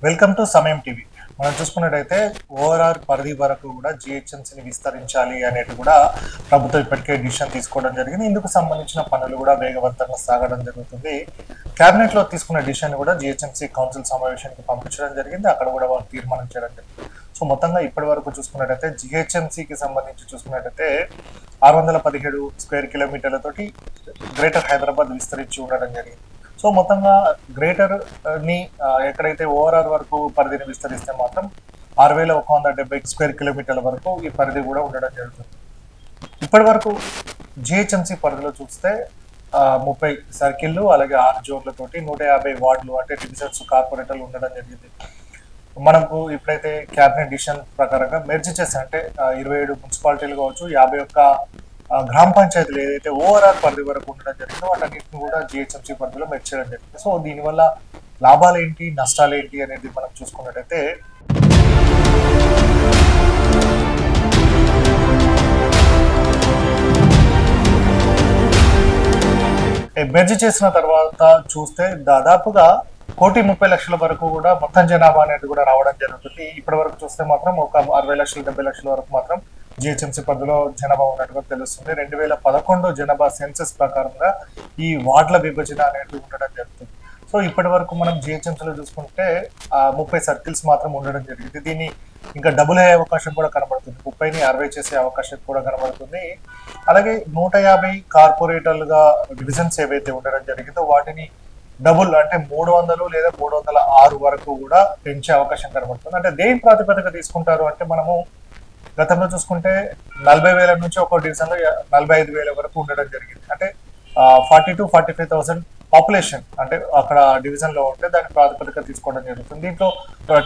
Welcome to సమయం TV. మనం చూసుకున్నట్టయితే ఓవరాల్ పరిధి వరకు కూడా జిహెచ్ఎంసీని విస్తరించాలి అనేది కూడా ప్రభుత్వం ఇప్పటికే డిసిషన్ తీసుకోవడం జరిగింది. ఇందుకు సంబంధించిన పనులు కూడా వేగవంతంగా సాగడం జరుగుతుంది. కేబినెట్ లో తీసుకున్న డిసిషన్ కూడా జిహెచ్ఎంసీ కౌన్సిల్ సమావేశానికి పంపించడం జరిగింది. అక్కడ కూడా వాళ్ళు తీర్మానం చేయడం జరిగింది. సో మొత్తంగా ఇప్పటి వరకు చూసుకున్నట్టయితే జిహెచ్ఎంసీకి సంబంధించి చూసుకున్నట్టయితే 617 స్క్వేర్ కిలోమీటర్లతోటి గ్రేటర్ హైదరాబాద్ విస్తరించి ఉండడం జరిగింది. సో మొత్తంగా గ్రేటర్ ని ఎక్కడైతే ఓఆర్ఆర్ వరకు పరిధిని విస్తరిస్తే మాత్రం 6170 స్క్వేర్ కిలోమీటర్ల వరకు ఈ పరిధి కూడా ఉండడం జరుగుతుంది. ఇప్పటి వరకు జిహెచ్ఎంసీ పరిధిలో చూస్తే 30 సర్కిళ్ళు అలాగే 6 జోన్లతోటి 150 వార్డులు అంటే డివిజన్స్ కార్పొరేటర్లు ఉండడం జరిగింది. మనకు ఇప్పుడైతే క్యాబినెట్ డిసిషన్ ప్రకారంగా మెర్జ్ చేసి అంటే 27 మున్సిపాలిటీలు కావచ్చు, 51 గ్రామ పంచాయతీలు ఏదైతే ఓవరాల్ పరిధి వరకు ఉండడం జరిగిందో వాటన్నిటిని కూడా జిహెచ్ఎంసీ పరిధిలో మెర్జ్ చేయడం జరిగింది. సో దీనివల్ల లాభాలు ఏంటి, నష్టాలు ఏంటి అనేది మనం చూసుకున్నట్టయితే మెర్జ్ చేసిన తర్వాత చూస్తే దాదాపుగా 1,30,00,000 వరకు కూడా మొత్తం జనాభా అనేది కూడా రావడం జరుగుతుంది. ఇప్పటి వరకు చూస్తే మాత్రం ఒక 60 లక్షలు 70 లక్షల వరకు మాత్రం జిహెచ్ఎంసీ పరిధిలో జనాభా ఉన్నట్టుగా తెలుస్తుంది. 2011 జనాభా సెన్సస్ ప్రకారంగా ఈ వార్డుల విభజన అనేది ఉండడం జరుగుతుంది. సో ఇప్పటి వరకు మనం జిహెచ్ఎంసీలో చూసుకుంటే 30 సర్కిల్స్ మాత్రం ఉండడం జరిగింది. దీన్ని ఇంకా డబుల్ అయ్యే అవకాశం కూడా కనబడుతుంది. 30ని 60 చేసే అవకాశం కూడా కనబడుతుంది. అలాగే 150 కార్పొరేటర్లుగా డివిజన్స్ ఏవైతే ఉండడం జరిగిందో వాటిని డబుల్ అంటే 300 లేదా 306 వరకు కూడా పెంచే అవకాశం కనబడుతుంది. అంటే దేని ప్రాతిపదిక తీసుకుంటారు అంటే మనము గతంలో చూసుకుంటే 40,000 నుంచి ఒక డివిజన్ లో 45,000 వరకు ఉండడం జరిగింది. అంటే 40 to 45,000 పాపులేషన్ అంటే అక్కడ డివిజన్ లో ఉంటే దాని ప్రాతిపదిక తీసుకోవడం జరుగుతుంది. దీంట్లో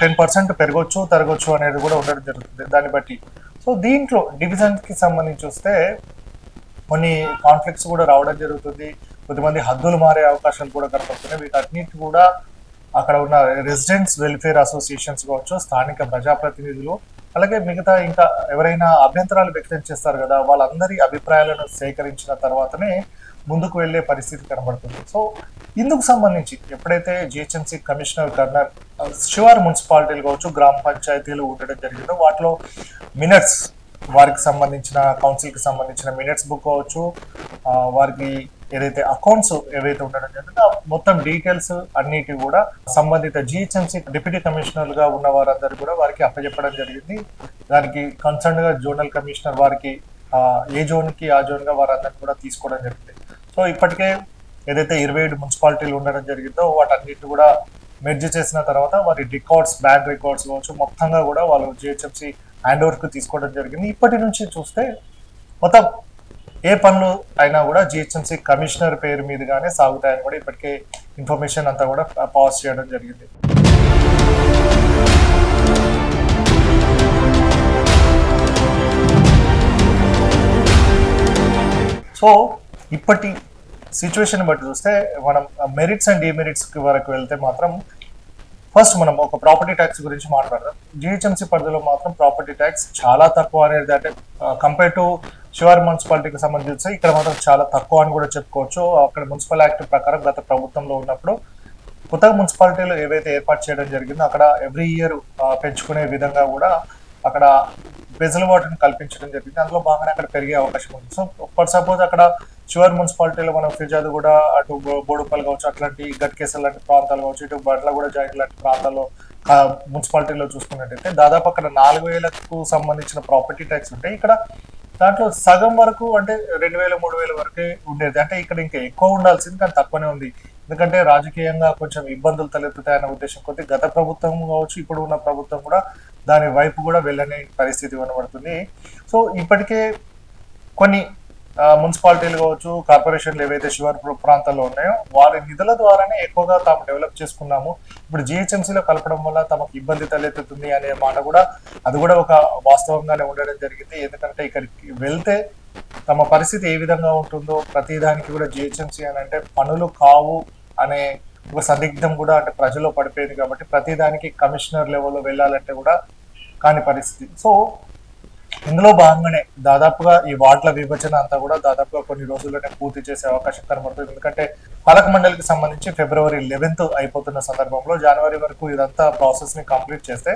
10% పెరగొచ్చు తరగొచ్చు అనేది కూడా ఉండడం జరుగుతుంది దాన్ని బట్టి. సో దీంట్లో డివిజన్ కి సంబంధించి చూస్తే కొన్ని కాన్ఫ్లిక్ట్స్ కూడా రావడం జరుగుతుంది. కొద్దిమంది హద్దులు మారే అవకాశాలు కూడా కనపడుతున్నాయి. వీటన్నిటి కూడా అక్కడ ఉన్న రెసిడెంట్స్ వెల్ఫేర్ అసోసియేషన్స్ కావచ్చు, స్థానిక ప్రజాప్రతినిధులు అలాగే మిగతా ఇంకా ఎవరైనా అభ్యంతరాలు వ్యక్తం చేస్తారు కదా, వాళ్ళందరి అభిప్రాయాలను సేకరించిన తర్వాతనే ముందుకు వెళ్లే పరిస్థితి కనబడుతుంది. సో ఇందుకు సంబంధించి ఎప్పుడైతే జిహెచ్ఎంసీ కమిషనర్ కర్నల్ శివారు మున్సిపాలిటీలు కావచ్చు, గ్రామ పంచాయతీలు ఉండడం జరిగిందో వాటిలో మినిట్స్ వారికి సంబంధించిన కౌన్సిల్కి సంబంధించిన మినిట్స్ బుక్ కావచ్చు, వారికి ఏదైతే అకౌంట్స్ ఏవైతే ఉండడం జరిగిందో మొత్తం డీటెయిల్స్ అన్నిటి కూడా సంబంధిత జిహెచ్ఎంసీ డిప్యూటీ కమిషనర్ గా ఉన్న వారందరూ కూడా వారికి అప్పచెప్పడం జరిగింది. దానికి కన్సర్న్ గా జోనల్ కమిషనర్ వారికి ఏ జోన్ కి ఆ జోన్ గా వారందరినీ కూడా తీసుకోవడం జరిగింది. సో ఇప్పటికే ఏదైతే 27 మున్సిపాలిటీలు ఉండడం జరిగిందో వాటన్నిటి కూడా మెర్జ్ చేసిన తర్వాత వారి రికార్డ్స్ బ్యాంక్ రికార్డ్స్ కావచ్చు మొత్తంగా కూడా వాళ్ళు జిహెచ్ఎంసీ హ్యాండ్ ఓవర్ కు తీసుకోవడం జరిగింది. ఇప్పటి నుంచి చూస్తే మొత్తం ఏ పనులు అయినా కూడా జిహెచ్ఎంసీ కమిషనర్ పేరు మీదుగానే సాగుతాయని కూడా ఇప్పటికే ఇన్ఫర్మేషన్ అంతా కూడా పాస్ చేయడం జరిగింది. సో ఇప్పటి సిచ్యువేషన్ బట్టి చూస్తే మనం మెరిట్స్ అండ్ డిమెరిట్స్ వరకు వెళ్తే మాత్రం ఫస్ట్ మనం ఒక ప్రాపర్టీ ట్యాక్స్ గురించి మాట్లాడదాం. జిహెచ్ఎంసీ పరిధిలో మాత్రం ప్రాపర్టీ ట్యాక్స్ చాలా తక్కువ అనేది అంటే కంపేర్ టు శివారు మున్సిపాలిటీకి సంబంధించి ఇక్కడ మాత్రం చాలా తక్కువ అని కూడా చెప్పుకోవచ్చు. అక్కడ మున్సిపల్ యాక్ట్ ప్రకారం గత ప్రభుత్వంలో ఉన్నప్పుడు కొత్తగా మున్సిపాలిటీలు ఏవైతే ఏర్పాటు చేయడం జరిగిందో అక్కడ ఎవ్రీ ఇయర్ పెంచుకునే విధంగా కూడా అక్కడ వెసులుబాటును కల్పించడం జరిగింది. అందులో భాగంగా అక్కడ పెరిగే అవకాశం ఉంది. సో ఫర్ సపోజ్ అక్కడ శివారు మున్సిపాలిటీలో మనం ఫిర్యాదు కూడా అటు బోడుపల్లి కావచ్చు, అట్లాంటి గట్కేసర్ లాంటి ప్రాంతాలు కావచ్చు, ఇటు బట్లగూడ జాయింట్ లాంటి ప్రాంతాల్లో మున్సిపాలిటీలో చూసుకున్నట్టయితే దాదాపు అక్కడ 4,000కు సంబంధించిన ప్రాపర్టీ ట్యాక్స్ ఉంటాయి. ఇక్కడ దాంట్లో సగం వరకు అంటే 2,000 3,000 వరకే ఉండేది. అంటే ఇక్కడ ఇంకా ఎక్కువ ఉండాల్సింది కానీ తక్కువనే ఉంది. ఎందుకంటే రాజకీయంగా కొంచెం ఇబ్బందులు తలెత్తుతాయన్న ఉద్దేశం కొద్ది గత ప్రభుత్వం కావచ్చు ఇప్పుడు ఉన్న ప్రభుత్వం కూడా దాని వైపు కూడా వెళ్ళని పరిస్థితి కనబడుతుంది. సో ఇప్పటికే కొన్ని మున్సిపాలిటీలు కావచ్చు, కార్పొరేషన్లు ఏవైతే శివారు ప్రాంతాల్లో ఉన్నాయో వారి నిధుల ద్వారానే ఎక్కువగా తాము డెవలప్ చేసుకున్నాము. ఇప్పుడు జిహెచ్ఎంసీలో కలపడం వల్ల తమకు ఇబ్బంది తలెత్తుతుంది అనే మాట కూడా అది కూడా ఒక వాస్తవంగానే ఉండడం జరిగింది. ఎందుకంటే ఇక్కడికి వెళ్తే తమ పరిస్థితి ఏ విధంగా ఉంటుందో ప్రతిదానికి కూడా జిహెచ్ఎంసీ అని అంటే పనులు కావు అనే ఒక సందిగ్ధం కూడా అంటే ప్రజల్లో పడిపోయింది. కాబట్టి ప్రతిదానికి కమిషనర్ లెవెల్లో వెళ్ళాలంటే కూడా కాని పరిస్థితి. సో ఇందులో భాగంగానే దాదాపుగా ఈ వార్డుల విభజన అంతా కూడా దాదాపుగా కొన్ని రోజుల్లోనే పూర్తి చేసే అవకాశం కనబడుతుంది. ఎందుకంటే పాలక మండలికి సంబంధించి ఫిబ్రవరి 11th అయిపోతున్న సందర్భంలో జనవరి వరకు ఇదంతా ప్రాసెస్ ని కంప్లీట్ చేస్తే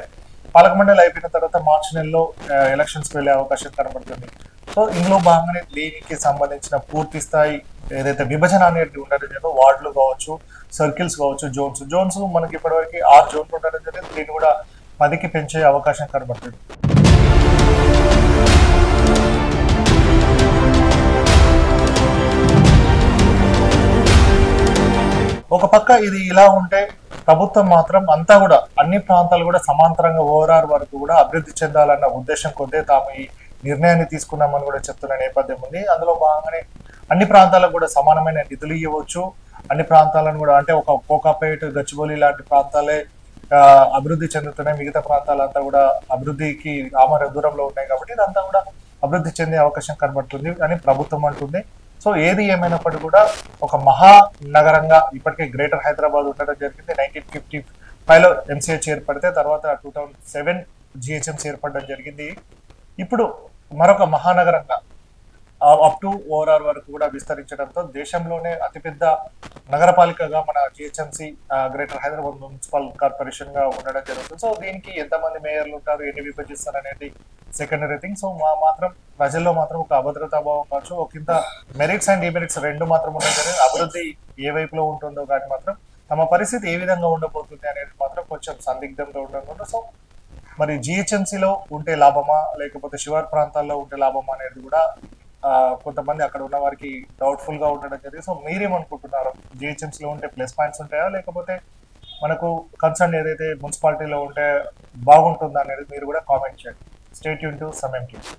పాలక మండలి అయిపోయిన తర్వాత మార్చి నెలలో ఎలక్షన్స్ వెళ్లే అవకాశం కనబడుతుంది. సో ఇందులో భాగంగానే దీనికి సంబంధించిన పూర్తి స్థాయి ఏదైతే విభజన అనేది ఉండడం జరిగిందో వార్డులు కావచ్చు, సర్కిల్స్ కావచ్చు, జోన్స్ మనకి ఇప్పటివరకు 6 జోన్లు ఉండడం జరిగింది. దీన్ని కూడా 10కి పెంచే అవకాశం కనబడుతుంది. ఒక పక్క ఇది ఇలా ఉంటే ప్రభుత్వం మాత్రం అంతా కూడా అన్ని ప్రాంతాలు కూడా సమాంతరంగా ఓవరాల్ వరకు కూడా అభివృద్ధి చెందాలన్న ఉద్దేశం కొద్దే తాము ఈ నిర్ణయాన్ని తీసుకున్నామని కూడా చెప్తున్న నేపథ్యం ఉంది. అందులో భాగంగానే అన్ని ప్రాంతాలకు కూడా సమానమైన నిధులు ఇవ్వచ్చు. అన్ని ప్రాంతాలను కూడా అంటే ఒక కోకాపేట, గచ్చిబౌలి లాంటి ప్రాంతాలే అభివృద్ధి చెందుతున్నాయి. మిగతా ప్రాంతాలంతా కూడా అభివృద్ధికి ఆమర దూరంలో ఉన్నాయి కాబట్టి ఇదంతా కూడా అభివృద్ధి చెందే అవకాశం కనబడుతుంది అని ప్రభుత్వం అంటుంది. సో ఏది ఏమైనప్పటికీ కూడా ఒక మహానగరంగా ఇప్పటికే గ్రేటర్ హైదరాబాద్ ఉండడం జరిగింది. 1955లో ఎంసీహెచ్ ఏర్పడితే తర్వాత 2007 జిహెచ్ఎంసీ ఏర్పడడం జరిగింది. ఇప్పుడు మరొక మహానగరంగా అప్ టు ఓవరాల్ వరకు కూడా విస్తరించడంతో దేశంలోనే అతిపెద్ద నగరపాలికగా మన GHMC greater Hyderabad municipal corporation గా ఉండడం జరుగుతుంది. సో దీనికి ఎంతమంది మేయర్లు ఉంటారు, ఎన్ని విభజిస్తారు అనేది సెకండరీ థింగ్. సో మాత్రం ప్రజల్లో మాత్రం ఒక అభద్రతా భావం కావచ్చు, ఒక ఇంత మెరిట్స్ అండ్ డిమెరిట్స్ రెండు మాత్రం ఉండడం జరిగింది. అభివృద్ధి ఏ వైపులో ఉంటుందో కానీ మాత్రం తమ పరిస్థితి ఏ విధంగా ఉండబోతుంది అనేది మాత్రం కొంచెం సందిగ్ధంగా ఉండడం. సో మరి జిహెచ్ఎంసీలో ఉంటే లాభమా లేకపోతే శివార్ ప్రాంతాల్లో ఉంటే లాభమా అనేది కూడా కొంతమంది అక్కడ ఉన్న వారికి డౌట్ఫుల్ గా ఉండడం జరిగింది. సో మీరేమనుకుంటున్నారు, జిహెచ్ఎంసీలో ఉంటే ప్లస్ పాయింట్స్ ఉంటాయా లేకపోతే మనకు కన్సర్న్ ఏదైతే మున్సిపాలిటీలో ఉంటే బాగుంటుందా అనేది మీరు కూడా కామెంట్ చేయండి. స్టే ట్యూన్ టు సమయం టీవీ.